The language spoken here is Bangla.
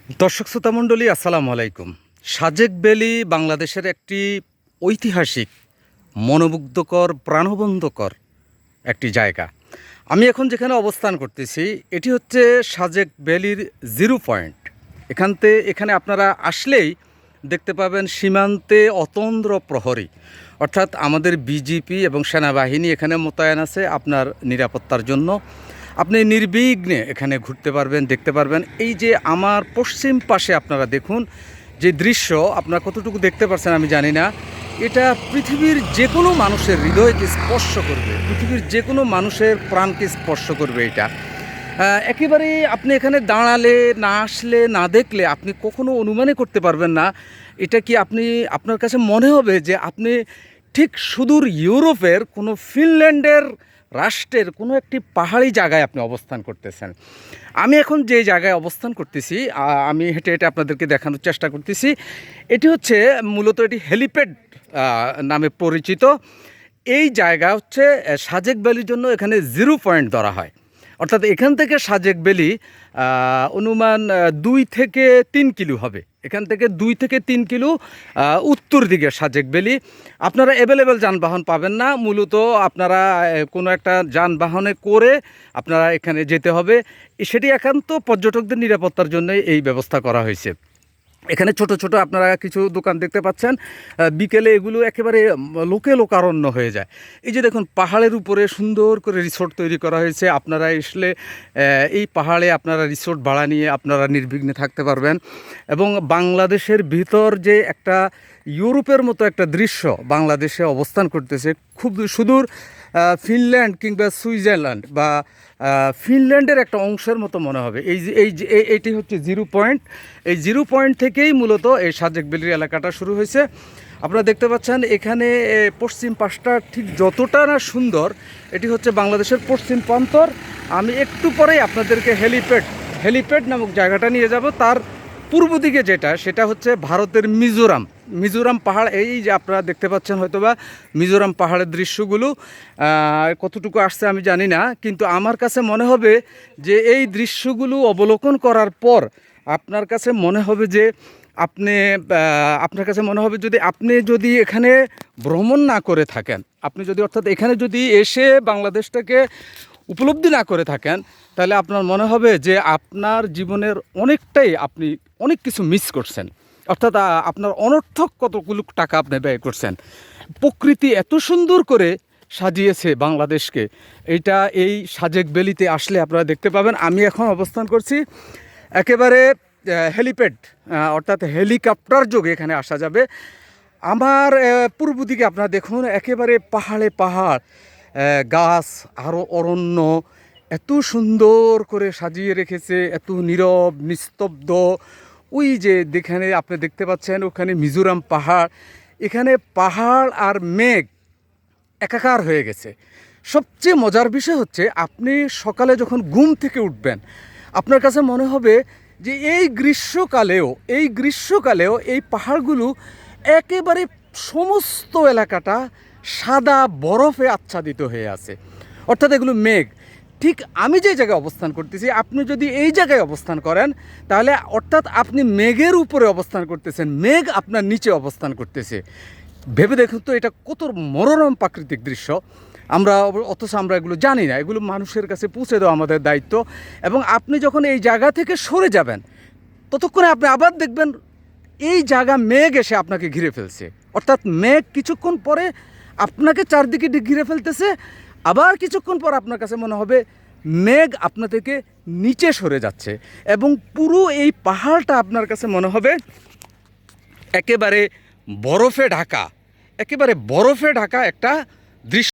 দর্শক শ্রোতা মণ্ডলী আসসালামু আলাইকুম। সাজেক ভ্যালি বাংলাদেশের একটি ঐতিহাসিক, মনোমুগ্ধকর, প্রাণবন্তকর একটি জায়গা। আমি এখন যেখানে অবস্থান করতেছি এটি হচ্ছে সাজেক ভ্যালির জিরো পয়েন্ট। এখানে আপনারা আসলেই দেখতে পাবেন সীমান্তে অতন্দ্র প্রহরী, অর্থাৎ আমাদের বিজিপি এবং সেনাবাহিনী এখানে মোতায়েন আছে আপনার নিরাপত্তার জন্য। আপনি নির্বিঘ্নে এখানে ঘুরতে পারবেন, দেখতে পারবেন। এই যে আমার পশ্চিম পাশে আপনারা দেখুন যে দৃশ্য, আপনারা কতটুকু দেখতে পাচ্ছেন আমি জানি না, এটা পৃথিবীর যে কোনো মানুষের হৃদয়কে স্পর্শ করবে, পৃথিবীর যে কোনো মানুষের প্রাণকে স্পর্শ করবে। এটা একেবারেই আপনি এখানে দাঁড়ালে, না আসলে, না দেখলে আপনি কখনো অনুমানই করতে পারবেন না। এটা কি আপনার কাছে মনে হবে যে আপনি ঠিক সুদূর ইউরোপের কোনো ফিনল্যান্ডের রাষ্ট্রের কোনো একটি পাহাড়ি জায়গায় আপনি অবস্থান করতেছেন। আমি এখন যে জায়গায় অবস্থান করতেছি, আমি হেঁটে হেঁটে আপনাদেরকে দেখানোর চেষ্টা করতেছি। এটি হচ্ছে মূলত এটি হেলিপ্যাড নামে পরিচিত। এই জায়গা হচ্ছে সাজেক ভ্যালির জন্য এখানে জিরো পয়েন্ট ধরা হয়। অর্থাৎ এখান থেকে সাজেক ভ্যালি অনুমান 2 থেকে 3 কিলো হবে। এখান থেকে 2 থেকে 3 কিলো উত্তর দিকে সাজেক ভ্যালি। আপনারা অ্যাভেলেবেল যানবাহন পাবেন না, মূলত আপনারা কোনো একটা যানবাহনে করে আপনারা এখানে যেতে হবে। সেটি একান্ত পর্যটকদের নিরাপত্তার জন্য এই ব্যবস্থা করা হয়েছে। এখানে ছোট ছোট আপনারা কিছু দোকান দেখতে পাচ্ছেন। বিকেলে এগুলো একেবারে লোকারণ্য হয়ে যায়। এই যে দেখুন, পাহাড়ের উপরে সুন্দর করে রিসোর্ট তৈরি করা হয়েছে। আপনারা আসলে এই পাহাড়ে আপনারা রিসোর্ট ভাড়া নিয়ে আপনারা নির্বিঘ্নে থাকতে পারবেন। এবং বাংলাদেশের ভিতর যে একটা ইউরোপের মতো একটা দৃশ্য বাংলাদেশে অবস্থান করতেছে, খুব সুদূর ফিনল্যান্ড কিংবা সুইজারল্যান্ড বা ফিনল্যান্ডের একটা অংশের মতো মনে হবে। এইটি হচ্ছে জিরো পয়েন্ট। এই জিরো পয়েন্ট থেকেই মূলত এই সাজেক ভ্যালির এলাকাটা শুরু হয়েছে। আপনারা দেখতে পাচ্ছেন এখানে পশ্চিম পাশটা ঠিক যতটা না সুন্দর, এটি হচ্ছে বাংলাদেশের পশ্চিম প্রান্তর। আমি একটু পরেই আপনাদেরকে হেলিপ্যাড নামক জায়গাটা নিয়ে যাব। তার পূর্ব দিকে সেটা হচ্ছে ভারতের মিজোরাম পাহাড়। এই যে আপনারা দেখতে পাচ্ছেন হয়তোবা মিজোরাম পাহাড়ের দৃশ্যগুলো কতটুকু আসছে আমি জানি না, কিন্তু আমার কাছে মনে হবে যে এই দৃশ্যগুলো অবলোকন করার পর আপনার কাছে মনে হবে যে আপনার কাছে মনে হবে আপনি যদি এখানে ভ্রমণ না করে থাকেন, অর্থাৎ এখানে যদি এসে বাংলাদেশটাকে উপলব্ধি না করে থাকেন, তাহলে আপনার মনে হবে যে আপনার জীবনের আপনি অনেক কিছু মিস করছেন। অর্থাৎ আপনার অনর্থক কতগুলো টাকা আপনি ব্যয় করছেন। প্রকৃতি এত সুন্দর করে সাজিয়েছে বাংলাদেশকে, এই সাজেক ভ্যালিতে আসলে আপনারা দেখতে পাবেন। আমি এখন অবস্থান করছি একেবারে হেলিপ্যাড, অর্থাৎ হেলিকপ্টার যোগে এখানে আসা যাবে। আমার পূর্ব দিকে আপনারা দেখুন একেবারে পাহাড়, গাছ, আরও অরণ্য, এত সুন্দর করে সাজিয়ে রেখেছে, এত নীরব নিস্তব্ধ। ওই যে যেখানে আপনি দেখতে পাচ্ছেন ওখানে মিজোরাম পাহাড়, এখানে পাহাড় আর মেঘ একাকার হয়ে গেছে। সবচেয়ে মজার বিষয় হচ্ছে আপনি সকালে যখন ঘুম থেকে উঠবেন, আপনার কাছে মনে হবে যে এই গ্রীষ্মকালেও এই পাহাড়গুলো একেবারে সমস্ত এলাকাটা সাদা বরফে আচ্ছাদিত হয়ে আছে। অর্থাৎ এগুলো মেঘ। ঠিক আমি যে জায়গায় অবস্থান করতেছি, আপনি যদি এই জায়গায় অবস্থান করেন, তাহলে অর্থাৎ আপনি মেঘের উপরে অবস্থান করতেছেন, মেঘ আপনার নিচে অবস্থান করতেছে। ভেবে দেখুন তো এটা কত মনোরম প্রাকৃতিক দৃশ্য। অথচ আমরা এগুলো জানি না। এগুলো মানুষের কাছে পৌঁছে দেওয়া আমাদের দায়িত্ব। এবং আপনি যখন এই জায়গা থেকে সরে যাবেন, ততক্ষণে আপনি আবার দেখবেন এই জায়গা মেঘ এসে আপনাকে ঘিরে ফেলছে। অর্থাৎ মেঘ কিছুক্ষণ পরে আপনাকে চারদিকে ঘিরে ফেলতেছে, আবার কিছুক্ষণ পর আপনার কাছে মনে হবে মেঘ আপনা থেকে নিচে সরে যাচ্ছে। এবং পুরো এই পাহাড়টা আপনার কাছে মনে হবে একেবারে বরফে ঢাকা একটা দৃশ্য।